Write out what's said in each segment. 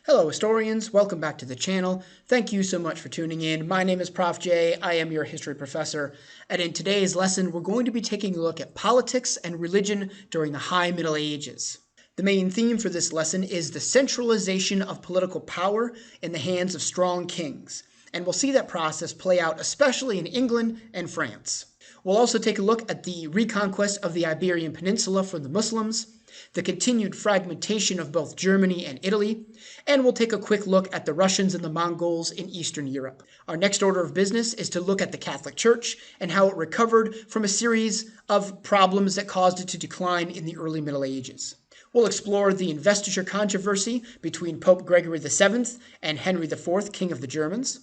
Hello historians, welcome back to the channel. Thank you so much for tuning in. My name is Prof. J. I am your history professor, and in today's lesson we're going to be taking a look at politics and religion during the High Middle Ages. The main theme for this lesson is the centralization of political power in the hands of strong kings, and we'll see that process play out especially in England and France. We'll also take a look at the reconquest of the Iberian Peninsula from the Muslims, the continued fragmentation of both Germany and Italy, and we'll take a quick look at the Russians and the Mongols in Eastern Europe. Our next order of business is to look at the Catholic Church and how it recovered from a series of problems that caused it to decline in the early Middle Ages. We'll explore the Investiture Controversy between Pope Gregory VII and Henry IV, King of the Germans.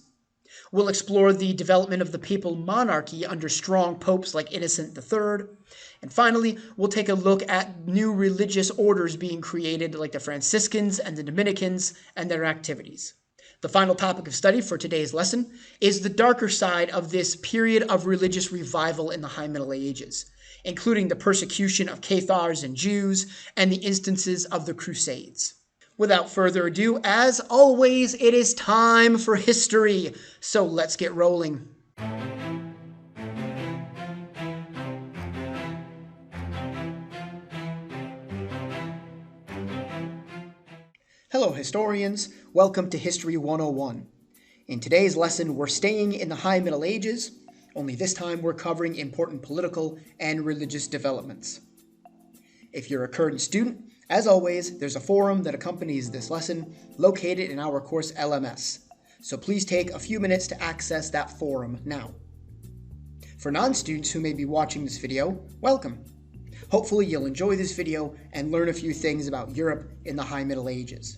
We'll explore the development of the Papal Monarchy under strong popes like Innocent III. And finally, we'll take a look at new religious orders being created like the Franciscans and the Dominicans and their activities. The final topic of study for today's lesson is the darker side of this period of religious revival in the High Middle Ages, including the persecution of Cathars and Jews and the instances of the Crusades. Without further ado, as always, it is time for history, so let's get rolling. Hello historians, welcome to History 101. In today's lesson, we're staying in the High Middle Ages, only this time we're covering important political and religious developments. If you're a current student, as always, there's a forum that accompanies this lesson located in our course LMS, so please take a few minutes to access that forum now. For non-students who may be watching this video, welcome. Hopefully you'll enjoy this video and learn a few things about Europe in the High Middle Ages.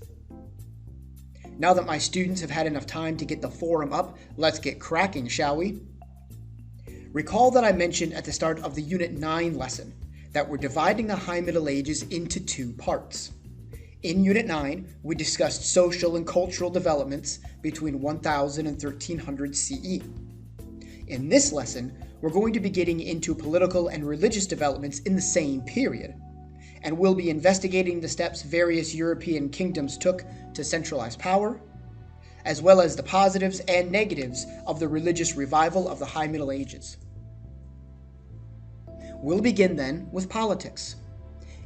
Now that my students have had enough time to get the forum up, let's get cracking, shall we? Recall that I mentioned at the start of the Unit 9 lesson that we're dividing the High Middle Ages into two parts. In Unit 9, we discussed social and cultural developments between 1000 and 1300 CE. In this lesson, we're going to be getting into political and religious developments in the same period, and we'll be investigating the steps various European kingdoms took to centralize power, as well as the positives and negatives of the religious revival of the High Middle Ages. We'll begin then with politics.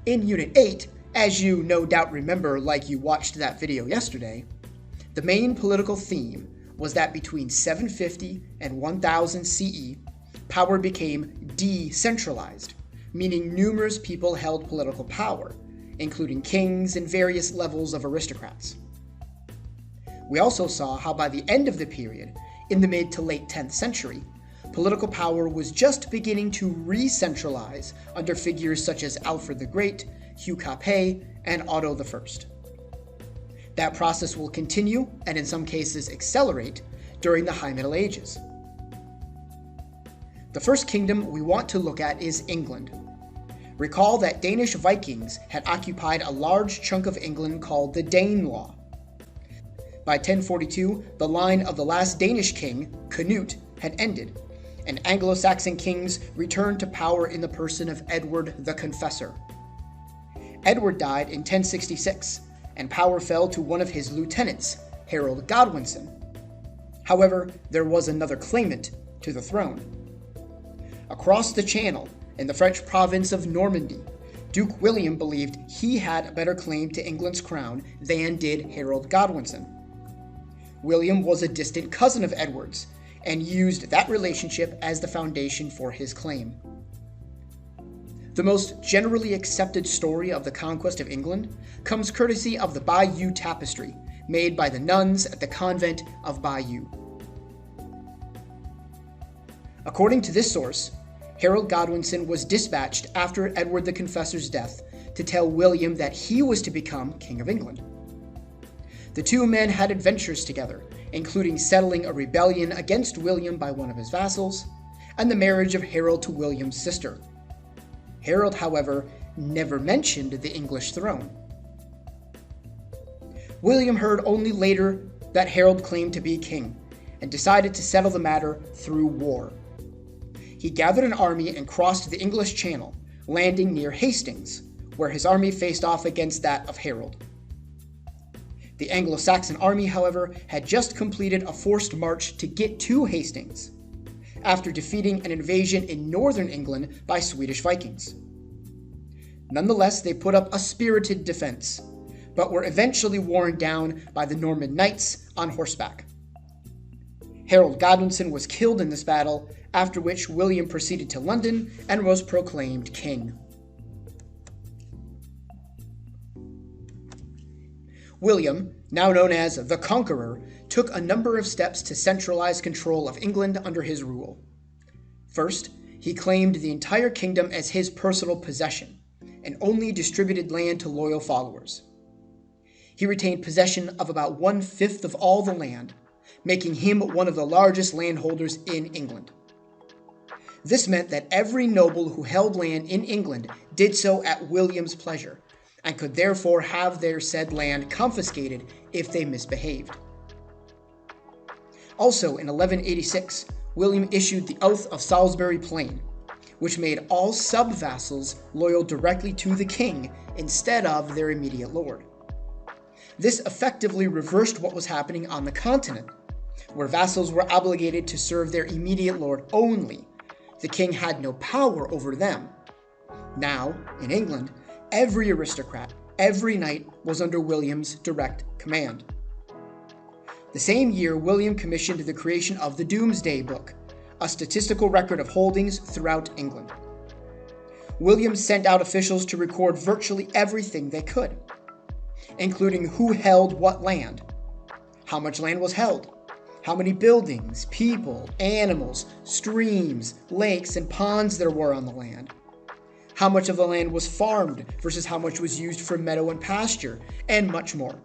In Unit 8, as you no doubt remember like you watched that video yesterday, the main political theme was that between 750 and 1000 CE, power became decentralized, meaning numerous people held political power, including kings and various levels of aristocrats. We also saw how by the end of the period, in the mid to late 10th century, political power was just beginning to re-centralize under figures such as Alfred the Great, Hugh Capet, and Otto I. That process will continue, and in some cases accelerate, during the High Middle Ages. The first kingdom we want to look at is England. Recall that Danish Vikings had occupied a large chunk of England called the Danelaw. By 1042, the line of the last Danish king, Canute, had ended, and Anglo-Saxon kings returned to power in the person of Edward the Confessor. Edward died in 1066, and power fell to one of his lieutenants, Harold Godwinson. However, there was another claimant to the throne. Across the Channel, in the French province of Normandy, Duke William believed he had a better claim to England's crown than did Harold Godwinson. William was a distant cousin of Edward's, and used that relationship as the foundation for his claim. The most generally accepted story of the conquest of England comes courtesy of the Bayeux Tapestry, made by the nuns at the convent of Bayeux. According to this source, Harold Godwinson was dispatched after Edward the Confessor's death to tell William that he was to become King of England. The two men had adventures together, including settling a rebellion against William by one of his vassals, and the marriage of Harold to William's sister. Harold, however, never mentioned the English throne. William heard only later that Harold claimed to be king, and decided to settle the matter through war. He gathered an army and crossed the English Channel, landing near Hastings, where his army faced off against that of Harold. The Anglo-Saxon army, however, had just completed a forced march to get to Hastings, after defeating an invasion in northern England by Swedish Vikings. Nonetheless, they put up a spirited defense, but were eventually worn down by the Norman knights on horseback. Harold Godwinson was killed in this battle, after which William proceeded to London and was proclaimed king. William, now known as the Conqueror, took a number of steps to centralize control of England under his rule. First, he claimed the entire kingdom as his personal possession, and only distributed land to loyal followers. He retained possession of about 1/5 of all the land, making him one of the largest landholders in England. This meant that every noble who held land in England did so at William's pleasure, and could therefore have their said land confiscated if they misbehaved. Also, in 1186, William issued the Oath of Salisbury Plain, which made all sub-vassals loyal directly to the king instead of their immediate lord. This effectively reversed what was happening on the continent, where vassals were obligated to serve their immediate lord only. The king had no power over them. Now, in England, every aristocrat, every knight was under William's direct command. The same year, William commissioned the creation of the Domesday Book, a statistical record of holdings throughout England. William sent out officials to record virtually everything they could, including who held what land, how much land was held, how many buildings, people, animals, streams, lakes, and ponds there were on the land, how much of the land was farmed versus how much was used for meadow and pasture, and much more.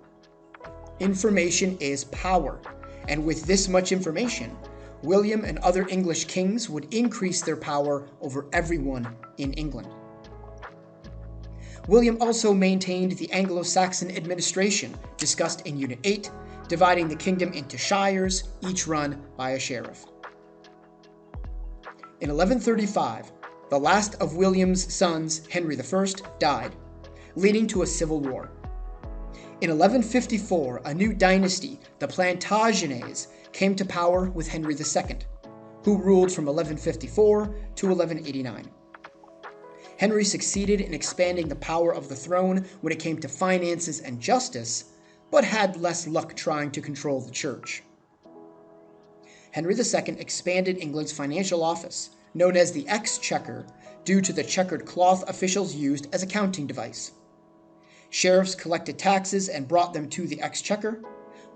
Information is power, and with this much information, William and other English kings would increase their power over everyone in England. William also maintained the Anglo-Saxon administration discussed in Unit 8, dividing the kingdom into shires, each run by a sheriff. In 1135, the last of William's sons, Henry I, died, leading to a civil war. In 1154, a new dynasty, the Plantagenets, came to power with Henry II, who ruled from 1154 to 1189. Henry succeeded in expanding the power of the throne when it came to finances and justice, but had less luck trying to control the church. Henry II expanded England's financial office, known as the Exchequer, due to the checkered cloth officials used as a counting device. Sheriffs collected taxes and brought them to the Exchequer,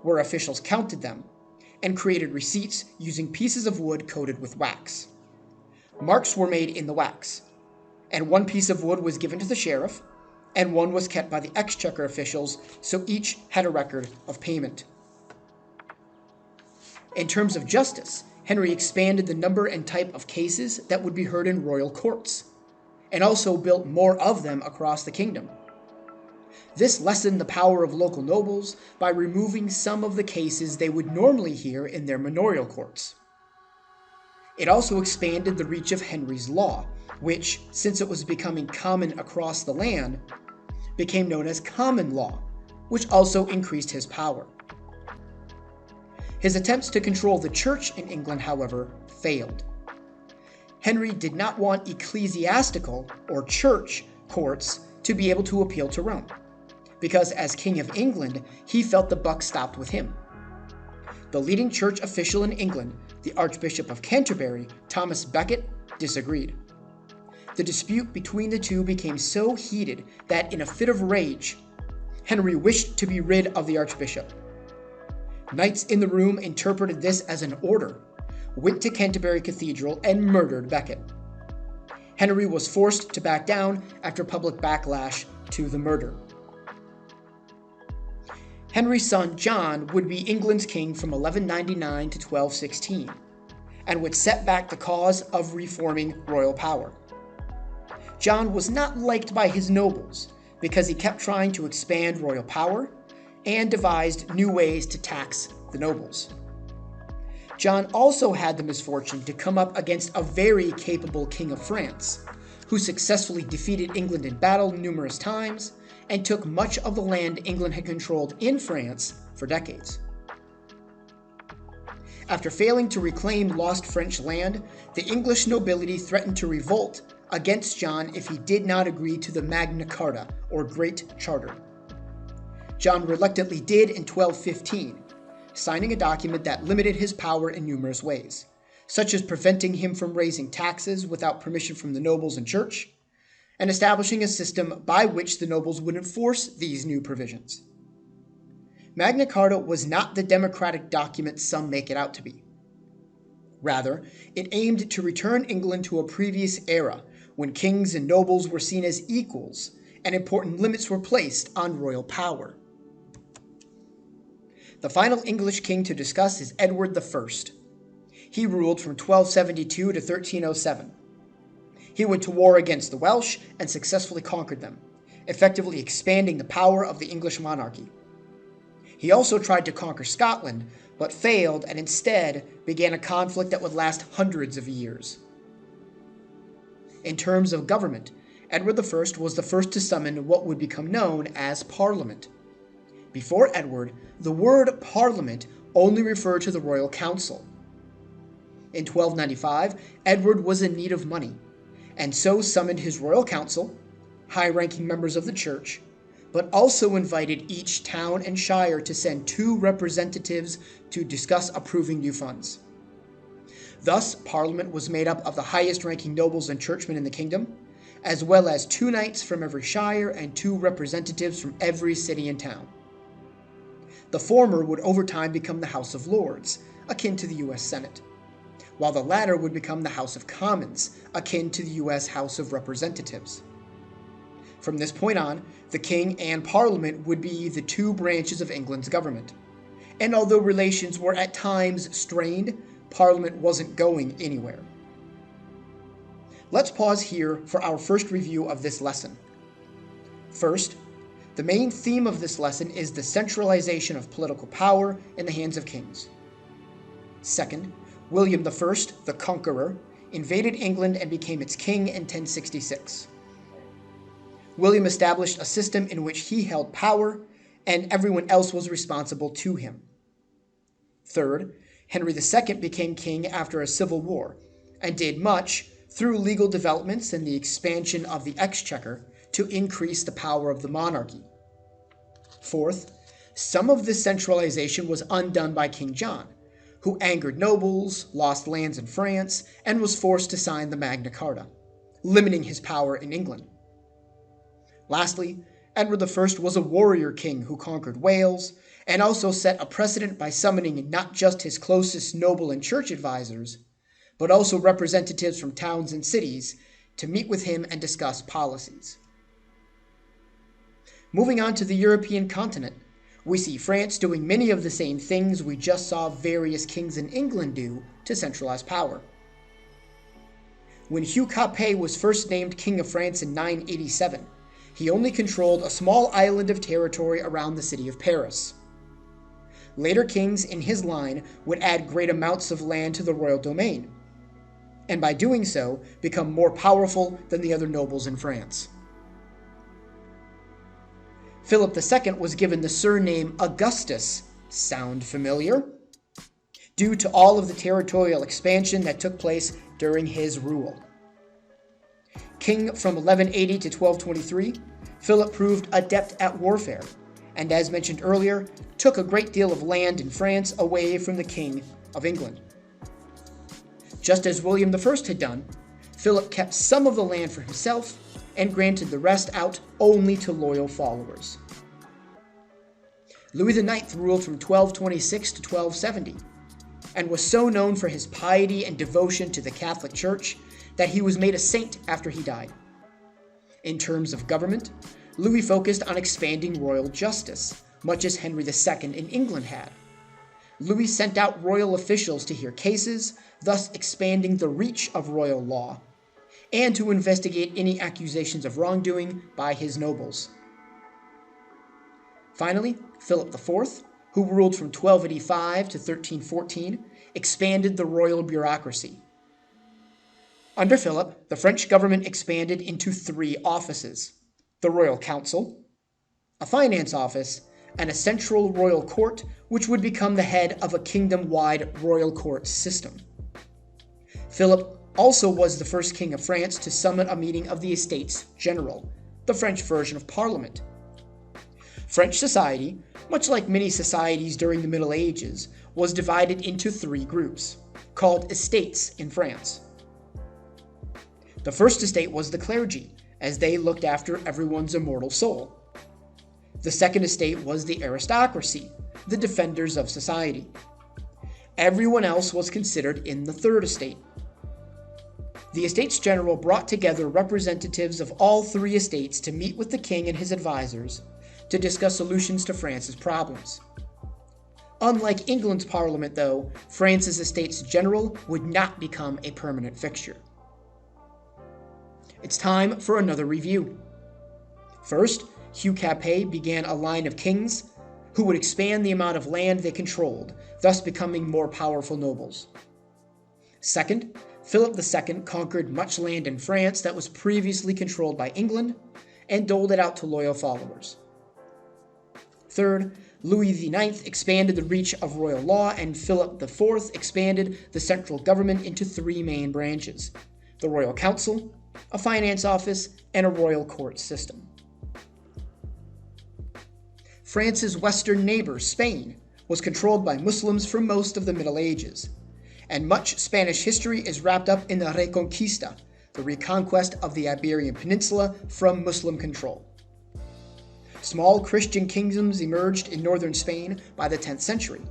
where officials counted them, and created receipts using pieces of wood coated with wax. Marks were made in the wax, and one piece of wood was given to the sheriff, and one was kept by the Exchequer officials, so each had a record of payment. In terms of justice, Henry expanded the number and type of cases that would be heard in royal courts, and also built more of them across the kingdom. This lessened the power of local nobles by removing some of the cases they would normally hear in their manorial courts. It also expanded the reach of Henry's law, which, since it was becoming common across the land, became known as common law, which also increased his power. His attempts to control the church in England, however, failed. Henry did not want ecclesiastical, or church, courts to be able to appeal to Rome, because as King of England, he felt the buck stopped with him. The leading church official in England, the Archbishop of Canterbury, Thomas Becket, disagreed. The dispute between the two became so heated that, in a fit of rage, Henry wished to be rid of the archbishop. Knights in the room interpreted this as an order, went to Canterbury Cathedral, and murdered Becket. Henry was forced to back down after public backlash to the murder. Henry's son John would be England's king from 1199 to 1216, and would set back the cause of reforming royal power. John was not liked by his nobles because he kept trying to expand royal power and devised new ways to tax the nobles. John also had the misfortune to come up against a very capable king of France, who successfully defeated England in battle numerous times and took much of the land England had controlled in France for decades. After failing to reclaim lost French land, the English nobility threatened to revolt against John if he did not agree to the Magna Carta, or Great Charter. John reluctantly did in 1215, signing a document that limited his power in numerous ways, such as preventing him from raising taxes without permission from the nobles and church, and establishing a system by which the nobles would enforce these new provisions. Magna Carta was not the democratic document some make it out to be. Rather, it aimed to return England to a previous era when kings and nobles were seen as equals and important limits were placed on royal power. The final English king to discuss is Edward I. He ruled from 1272 to 1307. He went to war against the Welsh and successfully conquered them, effectively expanding the power of the English monarchy. He also tried to conquer Scotland, but failed and instead began a conflict that would last hundreds of years. In terms of government, Edward I was the first to summon what would become known as Parliament. Before Edward, the word Parliament only referred to the royal council. In 1295, Edward was in need of money, and so summoned his royal council, high-ranking members of the church, but also invited each town and shire to send 2 representatives to discuss approving new funds. Thus, Parliament was made up of the highest-ranking nobles and churchmen in the kingdom, as well as 2 knights from every shire and 2 representatives from every city and town. The former would over time become the House of Lords, akin to the U.S. Senate, while the latter would become the House of Commons, akin to the U.S. House of Representatives. From this point on, the king and Parliament would be the 2 branches of England's government. And although relations were at times strained, Parliament wasn't going anywhere. Let's pause here for our first review of this lesson. First, the main theme of this lesson is the centralization of political power in the hands of kings. Second, William I, the Conqueror, invaded England and became its king in 1066. William established a system in which he held power, and everyone else was responsible to him. Third, Henry II became king after a civil war, and did much, through legal developments and the expansion of the exchequer, to increase the power of the monarchy. Fourth, some of this centralization was undone by King John, who angered nobles, lost lands in France, and was forced to sign the Magna Carta, limiting his power in England. Lastly, Edward I was a warrior king who conquered Wales, and also set a precedent by summoning not just his closest noble and church advisors, but also representatives from towns and cities to meet with him and discuss policies. Moving on to the European continent, we see France doing many of the same things we just saw various kings in England do to centralize power. When Hugh Capet was first named King of France in 987, he only controlled a small island of territory around the city of Paris. Later kings in his line would add great amounts of land to the royal domain, and by doing so, become more powerful than the other nobles in France. Philip II was given the surname Augustus, sound familiar? Due to all of the territorial expansion that took place during his rule. King from 1180 to 1223, Philip proved adept at warfare, and as mentioned earlier, took a great deal of land in France away from the King of England. Just as William I had done, Philip kept some of the land for himself and granted the rest out only to loyal followers. Louis IX ruled from 1226 to 1270, and was so known for his piety and devotion to the Catholic Church that he was made a saint after he died. In terms of government, Louis focused on expanding royal justice, much as Henry II in England had. Louis sent out royal officials to hear cases, thus expanding the reach of royal law, and to investigate any accusations of wrongdoing by his nobles. Finally, Philip IV, who ruled from 1285 to 1314, expanded the royal bureaucracy. Under Philip, the French government expanded into 3 offices: the Royal Council, a finance office, and a central royal court, which would become the head of a kingdom-wide royal court system. Philip also was the first king of France to summon a meeting of the Estates General, the French version of Parliament. French society, much like many societies during the Middle Ages, was divided into three groups, called estates in France. The first estate was the clergy, as they looked after everyone's immortal soul. The second estate was the aristocracy, the defenders of society. Everyone else was considered in the third estate. The Estates General brought together representatives of all three estates to meet with the king and his advisors to discuss solutions to France's problems. Unlike England's parliament, though, France's Estates General would not become a permanent fixture. It's time for another review. First, Hugh Capet began a line of kings who would expand the amount of land they controlled, thus becoming more powerful nobles. Second, Philip II conquered much land in France that was previously controlled by England and doled it out to loyal followers. Third, Louis IX expanded the reach of royal law, and Philip IV expanded the central government into three main branches: the Royal Council, a finance office, and a royal court system. France's western neighbor, Spain, was controlled by Muslims for most of the Middle Ages, and much Spanish history is wrapped up in the Reconquista, the reconquest of the Iberian Peninsula from Muslim control. Small Christian kingdoms emerged in northern Spain by the 10th century,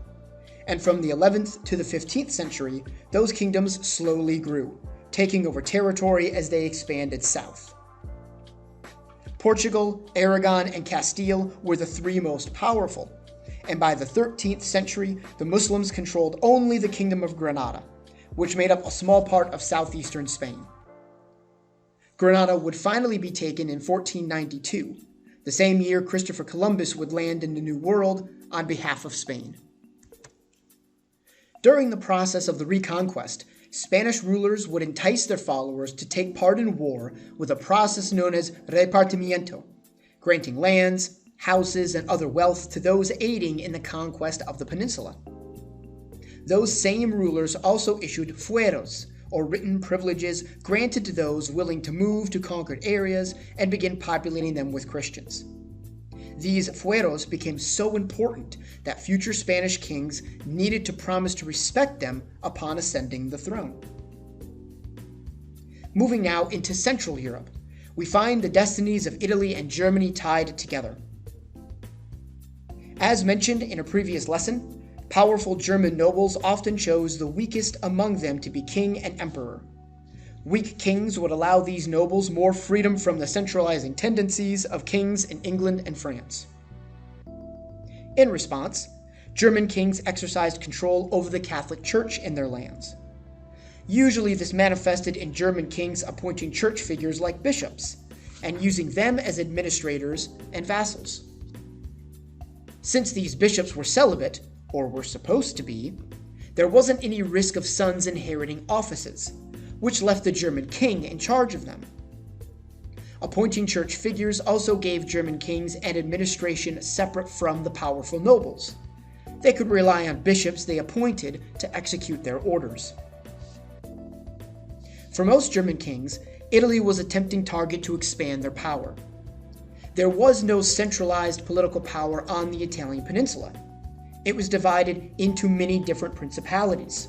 and from the 11th to the 15th century, those kingdoms slowly grew, taking over territory as they expanded south. Portugal, Aragon, and Castile were the three most powerful, and by the 13th century, the Muslims controlled only the Kingdom of Granada, which made up a small part of southeastern Spain. Granada would finally be taken in 1492, the same year Christopher Columbus would land in the New World on behalf of Spain. During the process of the reconquest, Spanish rulers would entice their followers to take part in war with a process known as repartimiento, granting lands, houses, and other wealth to those aiding in the conquest of the peninsula. Those same rulers also issued fueros, or written privileges granted to those willing to move to conquered areas and begin populating them with Christians. These fueros became so important that future Spanish kings needed to promise to respect them upon ascending the throne. Moving now into Central Europe, we find the destinies of Italy and Germany tied together. As mentioned in a previous lesson, powerful German nobles often chose the weakest among them to be king and emperor. Weak kings would allow these nobles more freedom from the centralizing tendencies of kings in England and France. In response, German kings exercised control over the Catholic Church in their lands. Usually this manifested in German kings appointing church figures like bishops, and using them as administrators and vassals. Since these bishops were celibate, or were supposed to be, there wasn't any risk of sons inheriting offices, which left the German king in charge of them. Appointing church figures also gave German kings an administration separate from the powerful nobles. They could rely on bishops they appointed to execute their orders. For most German kings, Italy was a tempting target to expand their power. There was no centralized political power on the Italian peninsula. It was divided into many different principalities.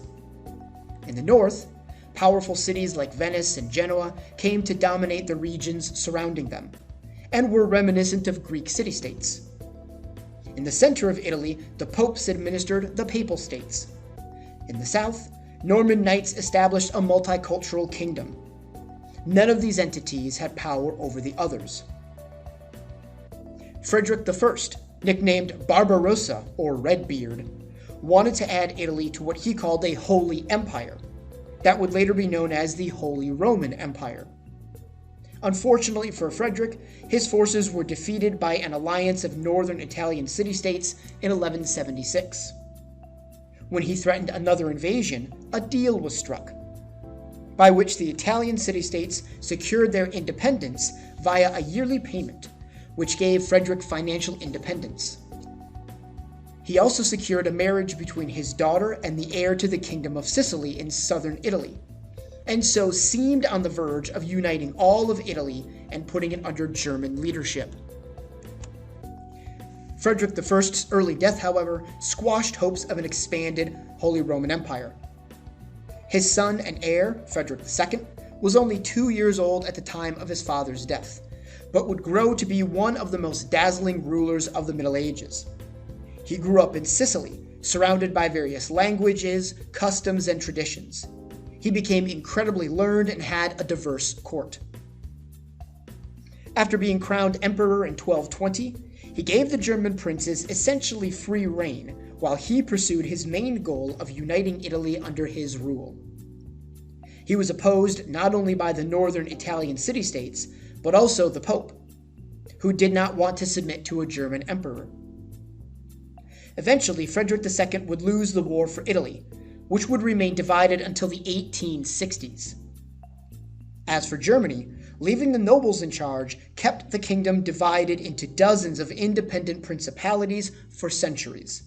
In the north, powerful cities like Venice and Genoa came to dominate the regions surrounding them, and were reminiscent of Greek city-states. In the center of Italy, the popes administered the Papal States. In the south, Norman knights established a multicultural kingdom. None of these entities had power over the others. Frederick I, nicknamed Barbarossa, or Redbeard, wanted to add Italy to what he called a Holy Empire, that would later be known as the Holy Roman Empire. Unfortunately for Frederick, his forces were defeated by an alliance of northern Italian city-states in 1176. When he threatened another invasion, a deal was struck, by which the Italian city-states secured their independence via a yearly payment, which gave Frederick financial independence. He also secured a marriage between his daughter and the heir to the Kingdom of Sicily in southern Italy, and so seemed on the verge of uniting all of Italy and putting it under German leadership. Frederick I's early death, however, squashed hopes of an expanded Holy Roman Empire. His son and heir, Frederick II, was only 2 years old at the time of his father's death, but would grow to be one of the most dazzling rulers of the Middle Ages. He grew up in Sicily, surrounded by various languages, customs, and traditions. He became incredibly learned and had a diverse court. After being crowned emperor in 1220, he gave the German princes essentially free rein, while he pursued his main goal of uniting Italy under his rule. He was opposed not only by the northern Italian city-states, but also the Pope, who did not want to submit to a German emperor. Eventually, Frederick II would lose the war for Italy, which would remain divided until the 1860s. As for Germany, leaving the nobles in charge kept the kingdom divided into dozens of independent principalities for centuries.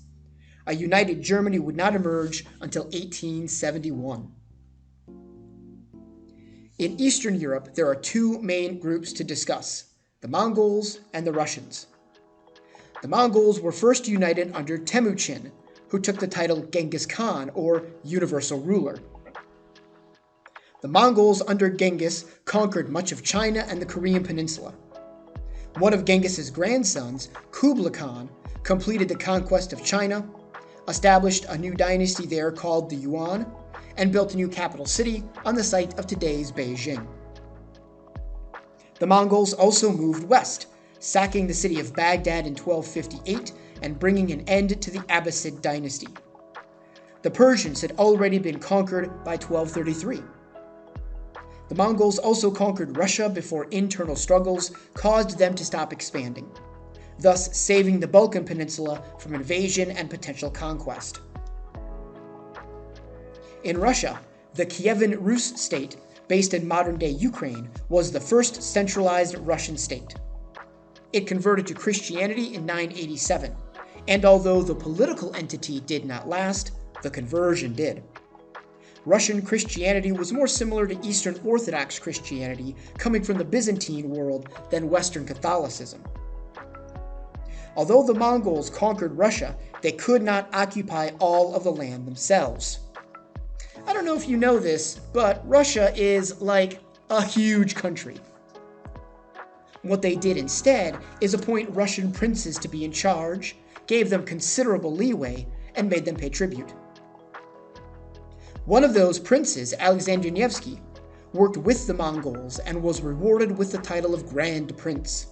A united Germany would not emerge until 1871. In Eastern Europe, there are two main groups to discuss: the Mongols and the Russians. The Mongols were first united under Temujin, who took the title Genghis Khan, or Universal Ruler. The Mongols under Genghis conquered much of China and the Korean Peninsula. One of Genghis's grandsons, Kublai Khan, completed the conquest of China, established a new dynasty there called the Yuan, and built a new capital city on the site of today's Beijing. The Mongols also moved west, sacking the city of Baghdad in 1258 and bringing an end to the Abbasid dynasty. The Persians had already been conquered by 1233. The Mongols also conquered Russia before internal struggles caused them to stop expanding, thus saving the Balkan Peninsula from invasion and potential conquest. In Russia, the Kievan Rus state, based in modern-day Ukraine, was the first centralized Russian state. It converted to Christianity in 987, and although the political entity did not last, the conversion did. Russian Christianity was more similar to Eastern Orthodox Christianity, coming from the Byzantine world, than Western Catholicism. Although the Mongols conquered Russia, they could not occupy all of the land themselves. I don't know if you know this, but Russia is like a huge country. What they did instead is appoint Russian princes to be in charge, gave them considerable leeway, and made them pay tribute. One of those princes, Alexander Nevsky, worked with the Mongols and was rewarded with the title of Grand Prince.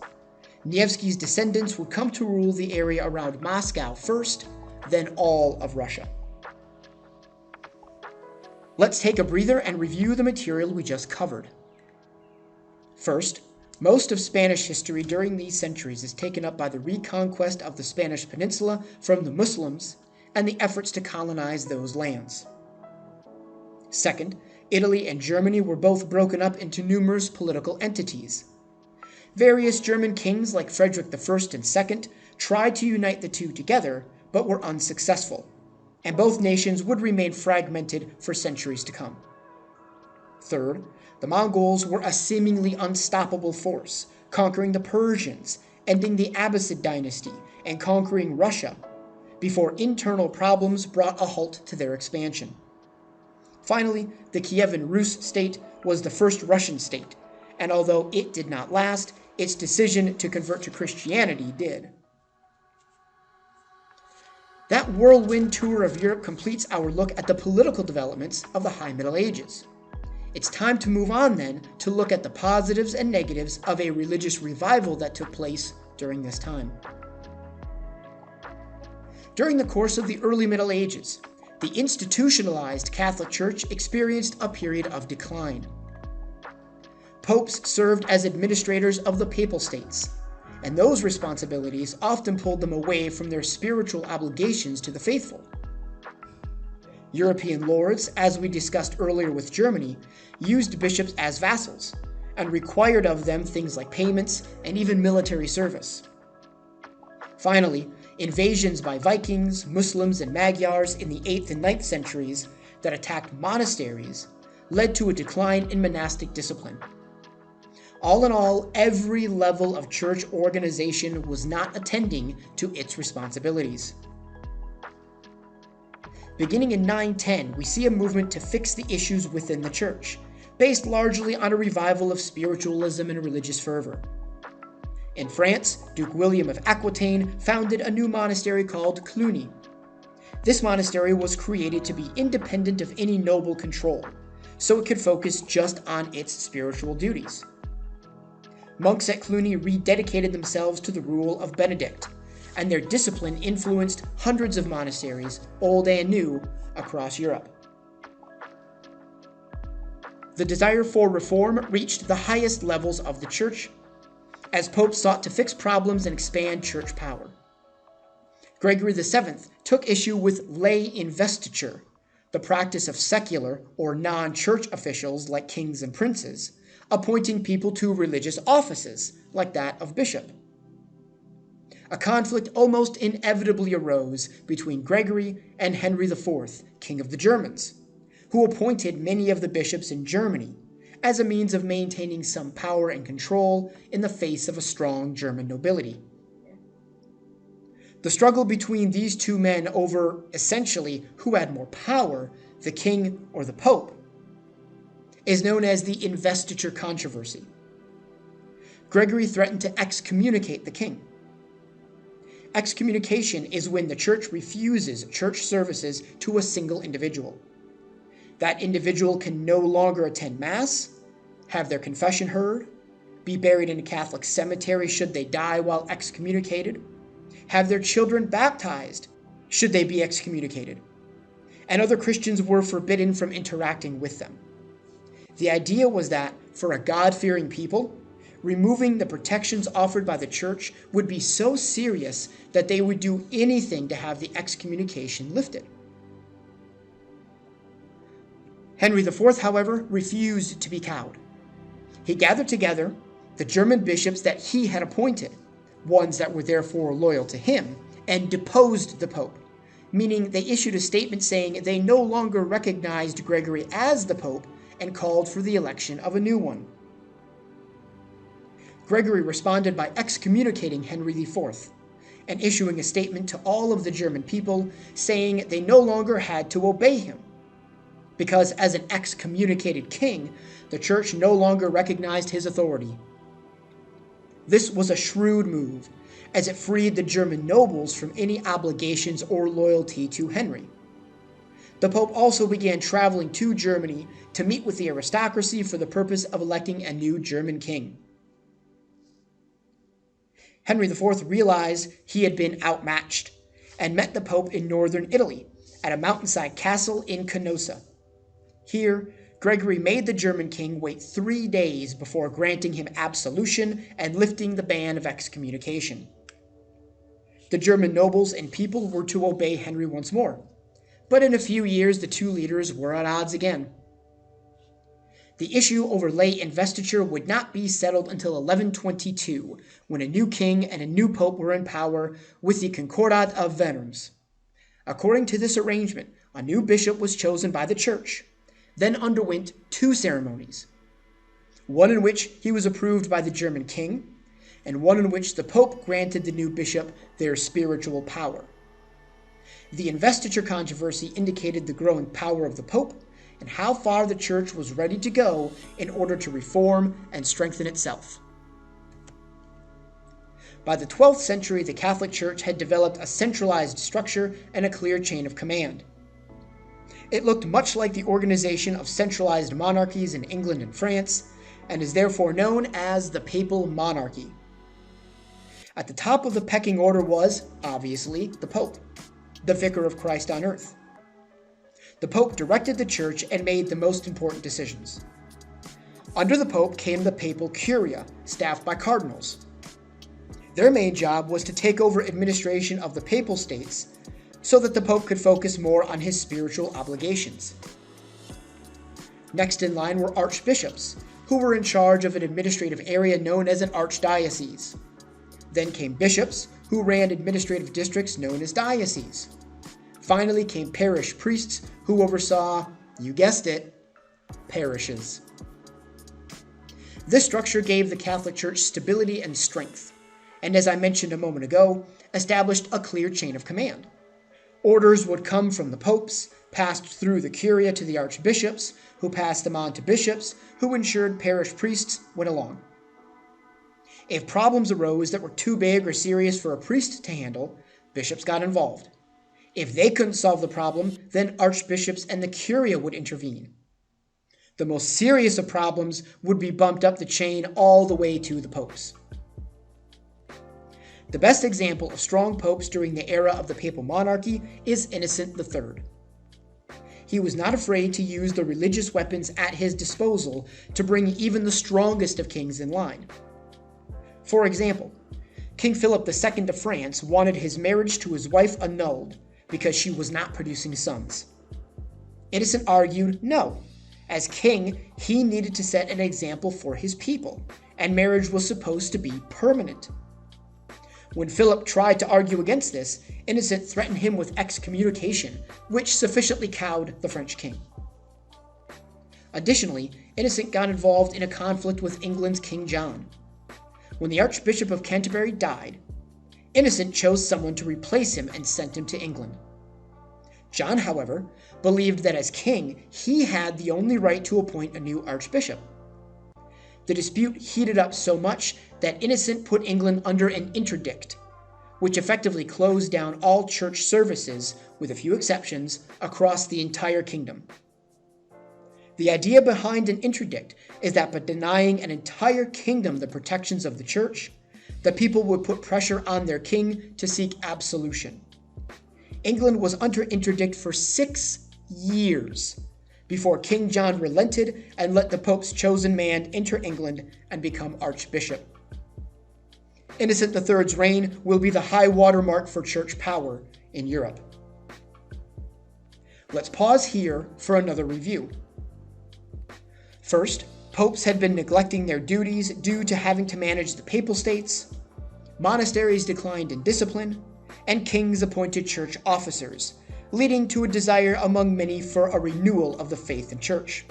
Nevsky's descendants would come to rule the area around Moscow first, then all of Russia. Let's take a breather and review the material we just covered. First, most of Spanish history during these centuries is taken up by the reconquest of the Spanish peninsula from the Muslims and the efforts to colonize those lands. Second, Italy and Germany were both broken up into numerous political entities. Various German kings like Frederick I and II tried to unite the two together, but were unsuccessful, and both nations would remain fragmented for centuries to come. Third, the Mongols were a seemingly unstoppable force, conquering the Persians, ending the Abbasid dynasty, and conquering Russia, before internal problems brought a halt to their expansion. Finally, the Kievan Rus state was the first Russian state, and although it did not last, its decision to convert to Christianity did. That whirlwind tour of Europe completes our look at the political developments of the High Middle Ages. It's time to move on then to look at the positives and negatives of a religious revival that took place during this time. During the course of the early Middle Ages, the institutionalized Catholic Church experienced a period of decline. Popes served as administrators of the Papal States, and those responsibilities often pulled them away from their spiritual obligations to the faithful. European lords, as we discussed earlier with Germany, used bishops as vassals, and required of them things like payments and even military service. Finally, invasions by Vikings, Muslims, and Magyars in the 8th and 9th centuries that attacked monasteries led to a decline in monastic discipline. All in all, every level of church organization was not attending to its responsibilities. Beginning in 910, we see a movement to fix the issues within the church, based largely on a revival of spiritualism and religious fervor. In France, Duke William of Aquitaine founded a new monastery called Cluny. This monastery was created to be independent of any noble control, so it could focus just on its spiritual duties. Monks at Cluny rededicated themselves to the rule of Benedict, and their discipline influenced hundreds of monasteries, old and new, across Europe. The desire for reform reached the highest levels of the church, as popes sought to fix problems and expand church power. Gregory VII took issue with lay investiture, the practice of secular or non-church officials like kings and princes, appointing people to religious offices, like that of bishop. A conflict almost inevitably arose between Gregory and Henry IV, King of the Germans, who appointed many of the bishops in Germany as a means of maintaining some power and control in the face of a strong German nobility. The struggle between these two men over, essentially, who had more power, the king or the pope, is known as the Investiture Controversy. Gregory threatened to excommunicate the king. Excommunication is when the church refuses church services to a single individual. That individual can no longer attend Mass, have their confession heard, be buried in a Catholic cemetery should they die while excommunicated, have their children baptized should they be excommunicated, and other Christians were forbidden from interacting with them. The idea was that, for a God-fearing people, removing the protections offered by the church would be so serious that they would do anything to have the excommunication lifted. Henry IV, however, refused to be cowed. He gathered together the German bishops that he had appointed, ones that were therefore loyal to him, and deposed the pope, meaning they issued a statement saying they no longer recognized Gregory as the pope and called for the election of a new one. Gregory responded by excommunicating Henry IV and issuing a statement to all of the German people saying they no longer had to obey him, because as an excommunicated king, the church no longer recognized his authority. This was a shrewd move, as it freed the German nobles from any obligations or loyalty to Henry. The Pope also began traveling to Germany to meet with the aristocracy for the purpose of electing a new German king. Henry IV realized he had been outmatched and met the Pope in northern Italy at a mountainside castle in Canossa. Here, Gregory made the German king wait 3 days before granting him absolution and lifting the ban of excommunication. The German nobles and people were to obey Henry once more, but in a few years the two leaders were at odds again. The issue over lay investiture would not be settled until 1122, when a new king and a new pope were in power with the Concordat of Worms. According to this arrangement, a new bishop was chosen by the church, then underwent 2 ceremonies, one in which he was approved by the German king, and one in which the pope granted the new bishop their spiritual power. The Investiture Controversy indicated the growing power of the pope and how far the church was ready to go in order to reform and strengthen itself. By the 12th century, the Catholic Church had developed a centralized structure and a clear chain of command. It looked much like the organization of centralized monarchies in England and France, and is therefore known as the Papal Monarchy. At the top of the pecking order was, obviously, the Pope, the Vicar of Christ on earth. The Pope directed the Church and made the most important decisions. Under the Pope came the Papal Curia, staffed by cardinals. Their main job was to take over administration of the Papal States so that the Pope could focus more on his spiritual obligations. Next in line were archbishops, who were in charge of an administrative area known as an archdiocese. Then came bishops, who ran administrative districts known as dioceses. Finally came parish priests, who oversaw, you guessed it, parishes. This structure gave the Catholic Church stability and strength, and as I mentioned a moment ago, established a clear chain of command. Orders would come from the popes, passed through the curia to the archbishops, who passed them on to bishops, who ensured parish priests went along. If problems arose that were too big or serious for a priest to handle, bishops got involved. If they couldn't solve the problem, then archbishops and the curia would intervene. The most serious of problems would be bumped up the chain all the way to the popes. The best example of strong popes during the era of the Papal Monarchy is Innocent III. He was not afraid to use the religious weapons at his disposal to bring even the strongest of kings in line. For example, King Philip II of France wanted his marriage to his wife annulled because she was not producing sons. Innocent argued no. As king, he needed to set an example for his people, and marriage was supposed to be permanent. When Philip tried to argue against this, Innocent threatened him with excommunication, which sufficiently cowed the French king. Additionally, Innocent got involved in a conflict with England's King John. When the Archbishop of Canterbury died, Innocent chose someone to replace him and sent him to England. John, however, believed that as king, he had the only right to appoint a new archbishop. The dispute heated up so much that Innocent put England under an interdict, which effectively closed down all church services, with a few exceptions, across the entire kingdom. The idea behind an interdict is that by denying an entire kingdom the protections of the church, the people would put pressure on their king to seek absolution. England was under interdict for 6 years before King John relented and let the Pope's chosen man enter England and become archbishop. Innocent III's reign will be the high watermark for church power in Europe. Let's pause here for another review. First, popes had been neglecting their duties due to having to manage the papal states, monasteries declined in discipline, and kings appointed church officers, leading to a desire among many for a renewal of the faith and church.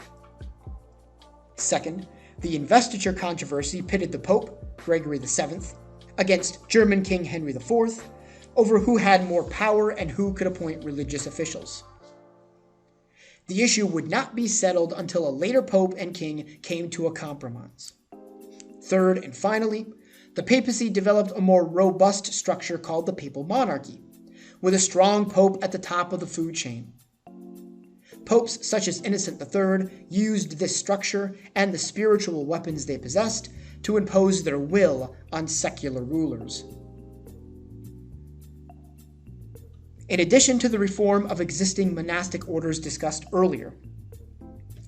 Second, the Investiture Controversy pitted the Pope, Gregory VII, against German King Henry IV, over who had more power and who could appoint religious officials. The issue would not be settled until a later pope and king came to a compromise. Third and finally, the papacy developed a more robust structure called the Papal Monarchy, with a strong pope at the top of the food chain. Popes such as Innocent III used this structure and the spiritual weapons they possessed to impose their will on secular rulers. In addition to the reform of existing monastic orders discussed earlier,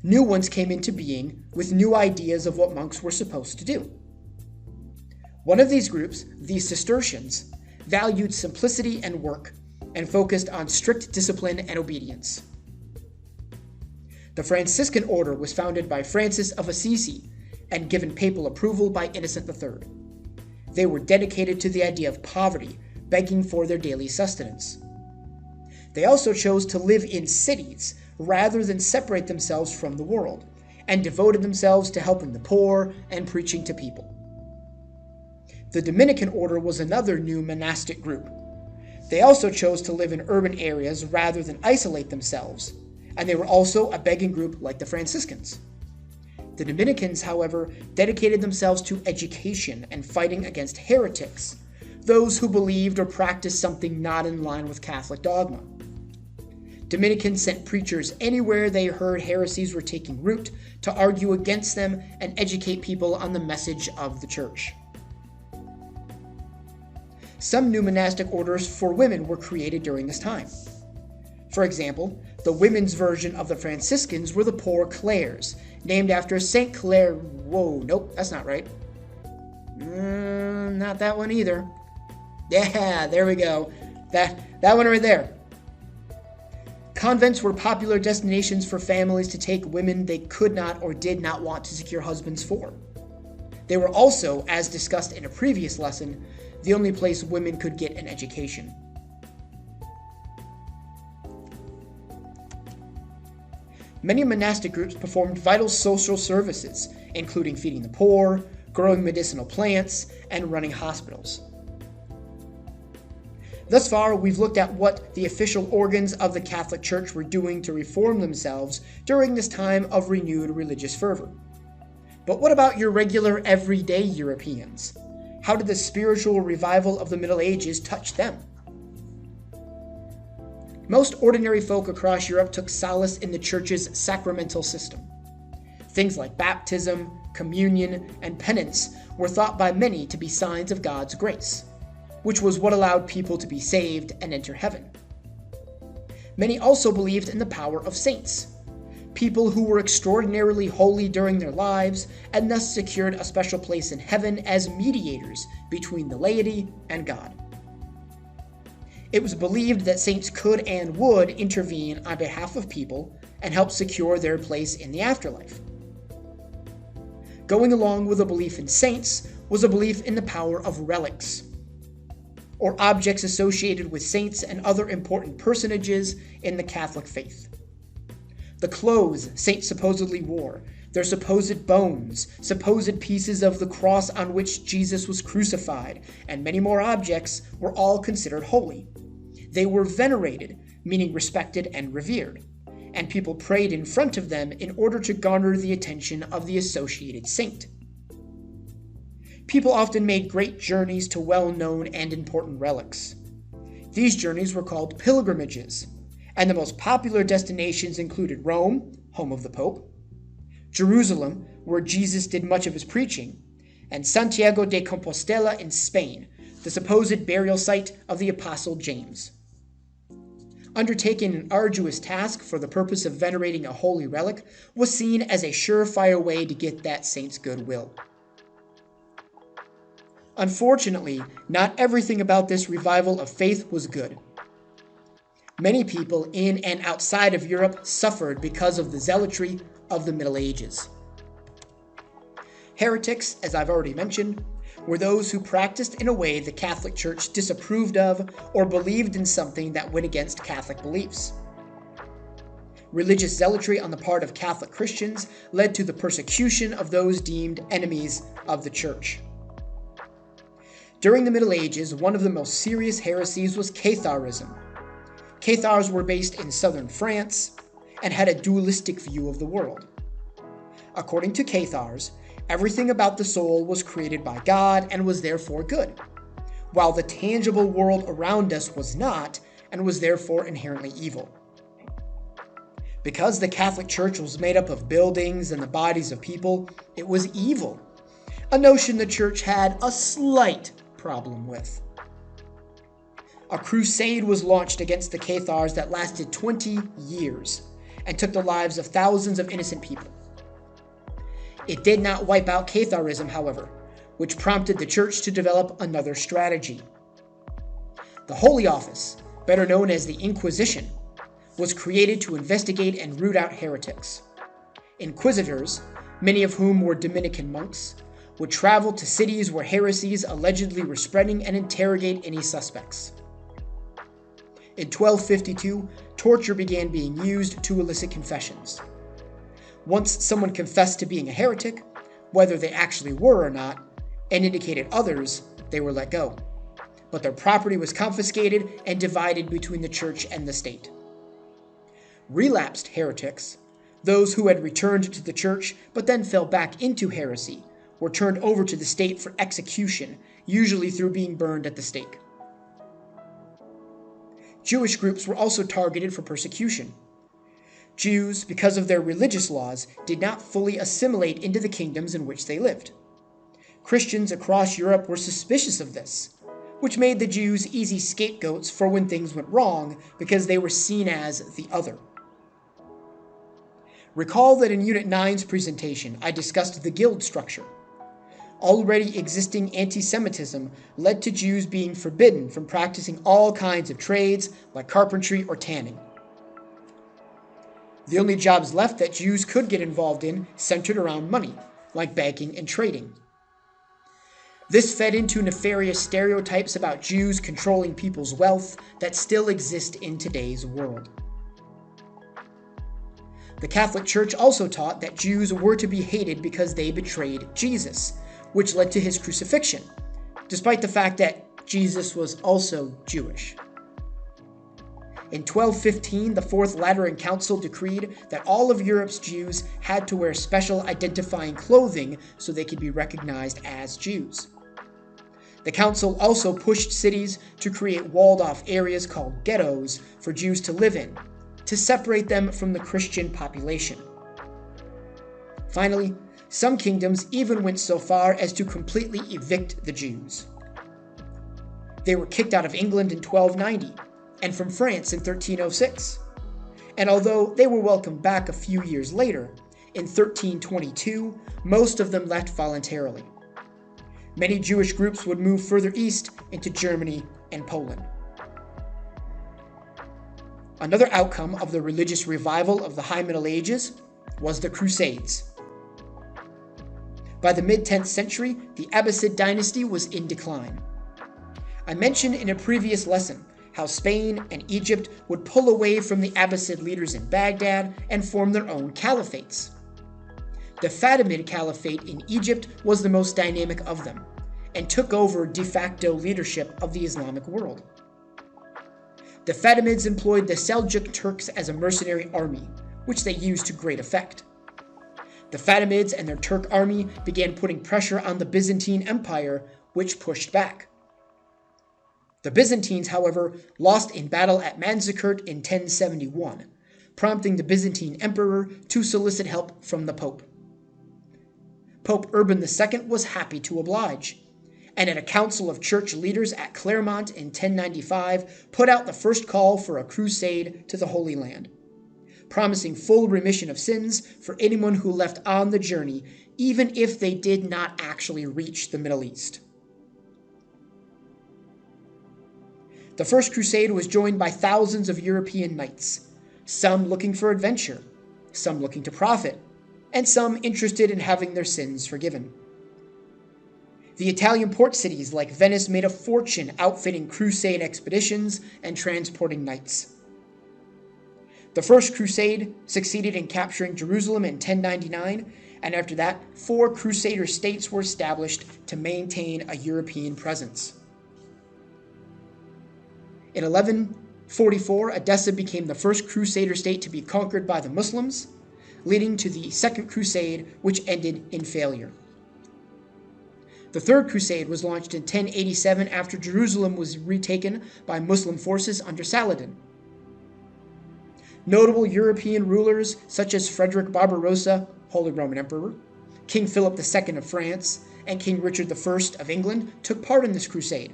new ones came into being with new ideas of what monks were supposed to do. One of these groups, the Cistercians, valued simplicity and work and focused on strict discipline and obedience. The Franciscan order was founded by Francis of Assisi and given papal approval by Innocent III. They were dedicated to the idea of poverty, begging for their daily sustenance. They also chose to live in cities rather than separate themselves from the world, and devoted themselves to helping the poor and preaching to people. The Dominican order was another new monastic group. They also chose to live in urban areas rather than isolate themselves, and they were also a begging group like the Franciscans. The Dominicans, however, dedicated themselves to education and fighting against heretics, those who believed or practiced something not in line with Catholic dogma. Dominicans sent preachers anywhere they heard heresies were taking root to argue against them and educate people on the message of the church. Some new monastic orders for women were created during this time. For example, the women's version of the Franciscans were the Poor Clares, named after St. Clare. Whoa, nope, that's not right. Not that one either. Yeah, there we go. That one right there. Convents were popular destinations for families to take women they could not or did not want to secure husbands for. They were also, as discussed in a previous lesson, the only place women could get an education. Many monastic groups performed vital social services, including feeding the poor, growing medicinal plants, and running hospitals. Thus far, we've looked at what the official organs of the Catholic Church were doing to reform themselves during this time of renewed religious fervor. But what about your regular, everyday Europeans? How did the spiritual revival of the Middle Ages touch them? Most ordinary folk across Europe took solace in the Church's sacramental system. Things like baptism, communion, and penance were thought by many to be signs of God's grace, which was what allowed people to be saved and enter heaven. Many also believed in the power of saints, people who were extraordinarily holy during their lives and thus secured a special place in heaven as mediators between the laity and God. It was believed that saints could and would intervene on behalf of people and help secure their place in the afterlife. Going along with a belief in saints was a belief in the power of relics, or objects associated with saints and other important personages in the Catholic faith. The clothes saints supposedly wore, their supposed bones, supposed pieces of the cross on which Jesus was crucified, and many more objects were all considered holy. They were venerated, meaning respected and revered, and people prayed in front of them in order to garner the attention of the associated saint. People often made great journeys to well-known and important relics. These journeys were called pilgrimages, and the most popular destinations included Rome, home of the Pope, Jerusalem, where Jesus did much of his preaching, and Santiago de Compostela in Spain, the supposed burial site of the Apostle James. Undertaking an arduous task for the purpose of venerating a holy relic was seen as a surefire way to get that saint's goodwill. Unfortunately, not everything about this revival of faith was good. Many people in and outside of Europe suffered because of the zealotry of the Middle Ages. Heretics, as I've already mentioned, were those who practiced in a way the Catholic Church disapproved of or believed in something that went against Catholic beliefs. Religious zealotry on the part of Catholic Christians led to the persecution of those deemed enemies of the Church. During the Middle Ages, one of the most serious heresies was Catharism. Cathars were based in southern France and had a dualistic view of the world. According to Cathars, everything about the soul was created by God and was therefore good, while the tangible world around us was not and was therefore inherently evil. Because the Catholic Church was made up of buildings and the bodies of people, it was evil, a notion the Church had a slight problem with. A crusade was launched against the Cathars that lasted 20 years and took the lives of thousands of innocent people. It did not wipe out Catharism, however, which prompted the Church to develop another strategy. The Holy Office, better known as the Inquisition, was created to investigate and root out heretics. Inquisitors, many of whom were Dominican monks, would travel to cities where heresies allegedly were spreading and interrogate any suspects. In 1252, torture began being used to elicit confessions. Once someone confessed to being a heretic, whether they actually were or not, and indicated others, they were let go. But their property was confiscated and divided between the church and the state. Relapsed heretics, those who had returned to the church but then fell back into heresy, were turned over to the state for execution, usually through being burned at the stake. Jewish groups were also targeted for persecution. Jews, because of their religious laws, did not fully assimilate into the kingdoms in which they lived. Christians across Europe were suspicious of this, which made the Jews easy scapegoats for when things went wrong because they were seen as the other. Recall that in Unit 9's presentation, I discussed the guild structure. Already existing anti-Semitism led to Jews being forbidden from practicing all kinds of trades like carpentry or tanning. The only jobs left that Jews could get involved in centered around money, like banking and trading. This fed into nefarious stereotypes about Jews controlling people's wealth that still exist in today's world. The Catholic Church also taught that Jews were to be hated because they betrayed Jesus, which led to his crucifixion, despite the fact that Jesus was also Jewish. In 1215, the Fourth Lateran Council decreed that all of Europe's Jews had to wear special identifying clothing so they could be recognized as Jews. The council also pushed cities to create walled-off areas called ghettos for Jews to live in, to separate them from the Christian population. Finally, some kingdoms even went so far as to completely evict the Jews. They were kicked out of England in 1290, and from France in 1306. And although they were welcomed back a few years later, in 1322, most of them left voluntarily. Many Jewish groups would move further east into Germany and Poland. Another outcome of the religious revival of the High Middle Ages was the Crusades. By the mid-10th century, the Abbasid dynasty was in decline. I mentioned in a previous lesson how Spain and Egypt would pull away from the Abbasid leaders in Baghdad and form their own caliphates. The Fatimid Caliphate in Egypt was the most dynamic of them, and took over de facto leadership of the Islamic world. The Fatimids employed the Seljuk Turks as a mercenary army, which they used to great effect. The Fatimids and their Turk army began putting pressure on the Byzantine Empire, which pushed back. The Byzantines, however, lost in battle at Manzikert in 1071, prompting the Byzantine emperor to solicit help from the Pope. Pope Urban II was happy to oblige, and at a council of church leaders at Clermont in 1095 put out the first call for a crusade to the Holy Land, promising full remission of sins for anyone who left on the journey, even if they did not actually reach the Middle East. The First Crusade was joined by thousands of European knights, some looking for adventure, some looking to profit, and some interested in having their sins forgiven. The Italian port cities like Venice made a fortune outfitting crusade expeditions and transporting knights. The First Crusade succeeded in capturing Jerusalem in 1099, and after that, 4 Crusader states were established to maintain a European presence. In 1144, Edessa became the first Crusader state to be conquered by the Muslims, leading to the Second Crusade, which ended in failure. The Third Crusade was launched in 1087 after Jerusalem was retaken by Muslim forces under Saladin. Notable European rulers such as Frederick Barbarossa, Holy Roman Emperor, King Philip II of France, and King Richard I of England took part in this crusade.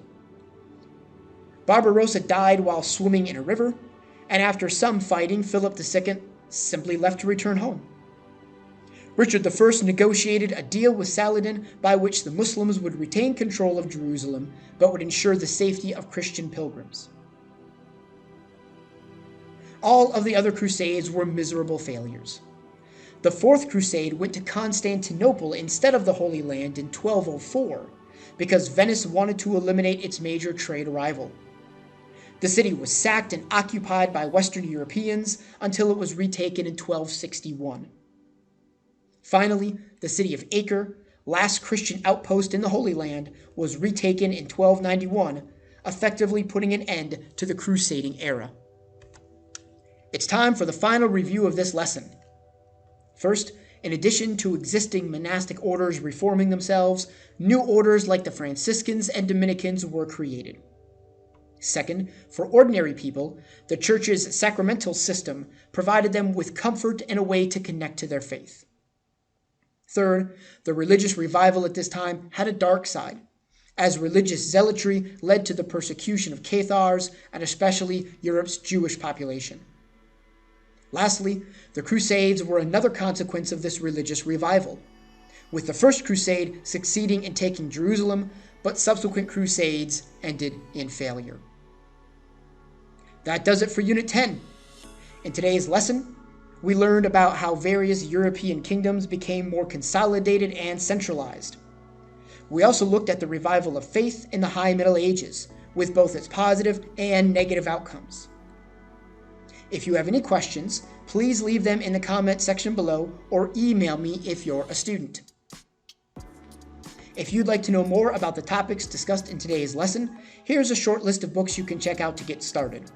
Barbarossa died while swimming in a river, and after some fighting, Philip II simply left to return home. Richard I negotiated a deal with Saladin by which the Muslims would retain control of Jerusalem, but would ensure the safety of Christian pilgrims. All of the other crusades were miserable failures. The Fourth Crusade went to Constantinople instead of the Holy Land in 1204, because Venice wanted to eliminate its major trade rival. The city was sacked and occupied by Western Europeans until it was retaken in 1261. Finally, the city of Acre, last Christian outpost in the Holy Land, was retaken in 1291, effectively putting an end to the crusading era. It's time for the final review of this lesson. First, in addition to existing monastic orders reforming themselves, new orders like the Franciscans and Dominicans were created. Second, for ordinary people, the Church's sacramental system provided them with comfort and a way to connect to their faith. Third, the religious revival at this time had a dark side, as religious zealotry led to the persecution of Cathars and especially Europe's Jewish population. Lastly, the Crusades were another consequence of this religious revival, with the First Crusade succeeding in taking Jerusalem, but subsequent crusades ended in failure. That does it for Unit 10. In today's lesson, We learned about how various European kingdoms became more consolidated and centralized. We also looked at the revival of faith in the High Middle Ages, with both its positive and negative outcomes. If you have any questions, please leave them in the comment section below or email me if you're a student. If you'd like to know more about the topics discussed in today's lesson, here's a short list of books you can check out to get started.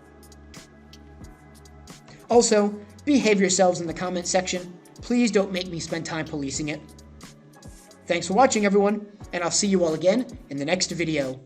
Also, behave yourselves in the comment section. Please don't make me spend time policing it. Thanks for watching, everyone, and I'll see you all again in the next video.